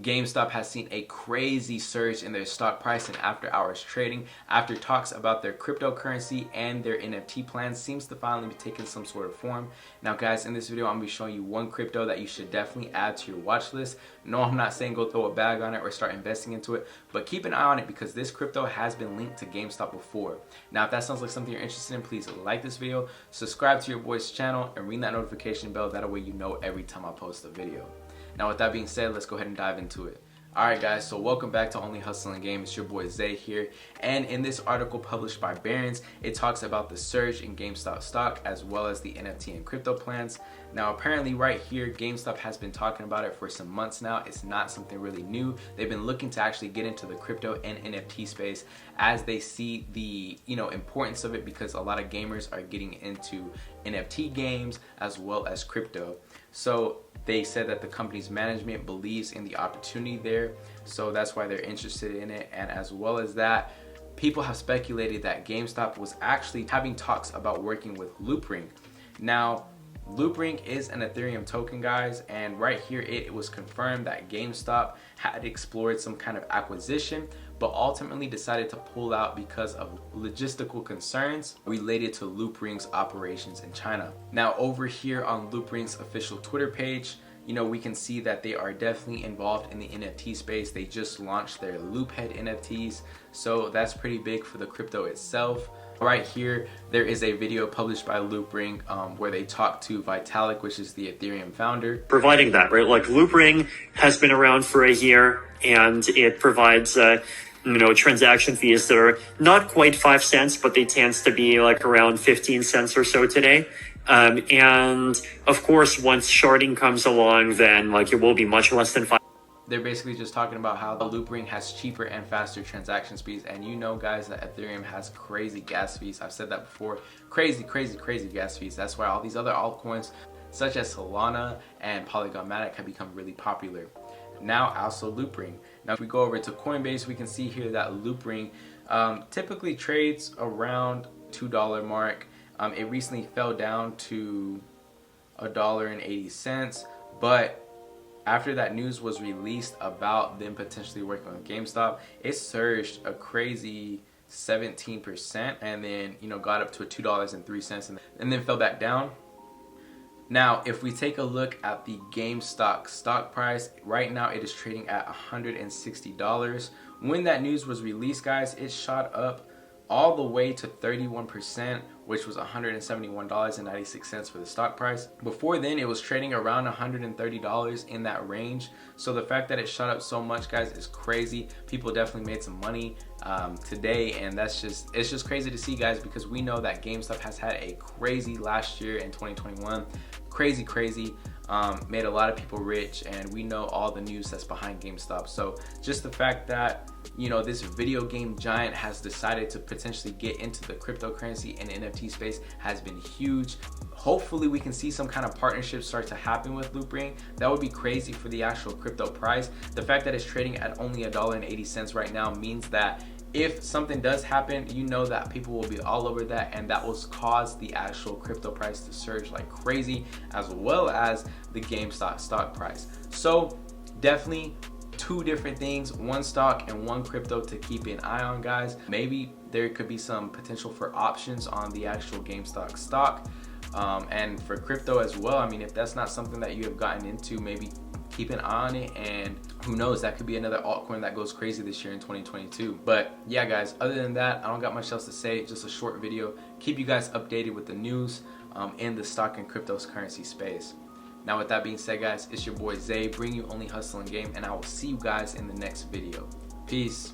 GameStop has seen a crazy surge in their stock price and after hours trading after talks about their cryptocurrency and their NFT plans seems to finally be taking some sort of form. Now guys, in this video I'm going to be showing you one crypto that you should definitely add to your watch list. No, I'm not saying go throw a bag on it or start investing into it, but keep an eye on it because this crypto has been linked to GameStop before. Now if that sounds like something you're interested in, please like this video, subscribe to your boy's channel, and ring that notification bell. That way you know every time I post a video. Now with that being said, let's go ahead and dive into it. Alright guys, so welcome back to Only Hustling Game. It's your boy Zay here, and in this article published by Barron's, it talks about the surge in GameStop stock as well as the NFT and crypto plans. Now apparently right here, GameStop has been talking about it for some months now. It's not something really new. They've been looking to actually get into the crypto and NFT space as they see the importance of it, because a lot of gamers are getting into NFT games as well as crypto. So they said that the company's management believes in the opportunity there, so that's why they're interested in it. And as well as that, people have speculated that GameStop was actually having talks about working with Loopring. Now Loopring is an Ethereum token, guys, and right here it was confirmed that GameStop had explored some kind of acquisition, but ultimately decided to pull out because of logistical concerns related to Loopring's operations in China. Now over here on Loopring's official Twitter page, we can see that they are definitely involved in the NFT space. They just launched their Loophead NFTs, so that's pretty big for the crypto itself. Right here, there is a video published by Loopring where they talk to Vitalik, which is the Ethereum founder. Providing that, right? Like Loopring has been around for a year, and it provides transaction fees that are not quite 5 cents, but they tend to be like around 15 cents or so today. And of course, once sharding comes along, then it will be much less than 5. They're basically just talking about how the Loopring has cheaper and faster transaction speeds, and guys, that Ethereum has crazy gas fees. I've said that before, crazy gas fees. That's why all these other altcoins such as Solana and Polygon Matic have become really popular. Now also Loopring. Now if we go over to Coinbase, we can see here that Loopring typically trades around $2 mark. It recently fell down to $1.80, but after that news was released about them potentially working on GameStop, it surged a crazy 17% and then got up to $2.03 and then fell back down. Now if we take a look at the GameStop stock price, right now it is trading at $160. When that news was released, guys, it shot up all the way to 31%, which was $171.96 for the stock price. Before then, it was trading around $130 in that range. So the fact that it shot up so much, guys, is crazy. People definitely made some money today, and it's just crazy to see, guys, because we know that GameStop has had a crazy last year in 2021. Crazy. Made a lot of people rich, and we know all the news that's behind GameStop. So just the fact that this video game giant has decided to potentially get into the cryptocurrency and NFT space has been huge. Hopefully we can see some kind of partnership start to happen with Loopring. That would be crazy for the actual crypto price. The fact that it's trading at only $1.80 right now means that if something does happen, that people will be all over that, and that will cause the actual crypto price to surge like crazy, as well as the GameStop stock price. So definitely two different things, one stock and one crypto to keep an eye on, guys. Maybe there could be some potential for options on the actual GameStop stock and for crypto as well. I mean, if that's not something that you have gotten into, maybe keep an eye on it, and who knows, that could be another altcoin that goes crazy this year in 2022. But yeah, guys, other than that, I don't got much else to say. Just a short video, keep you guys updated with the news in the stock and cryptocurrency space. Now with that being said, guys, it's your boy Zay, bring you Only Hustling Game, and I will see you guys in the next video. Peace.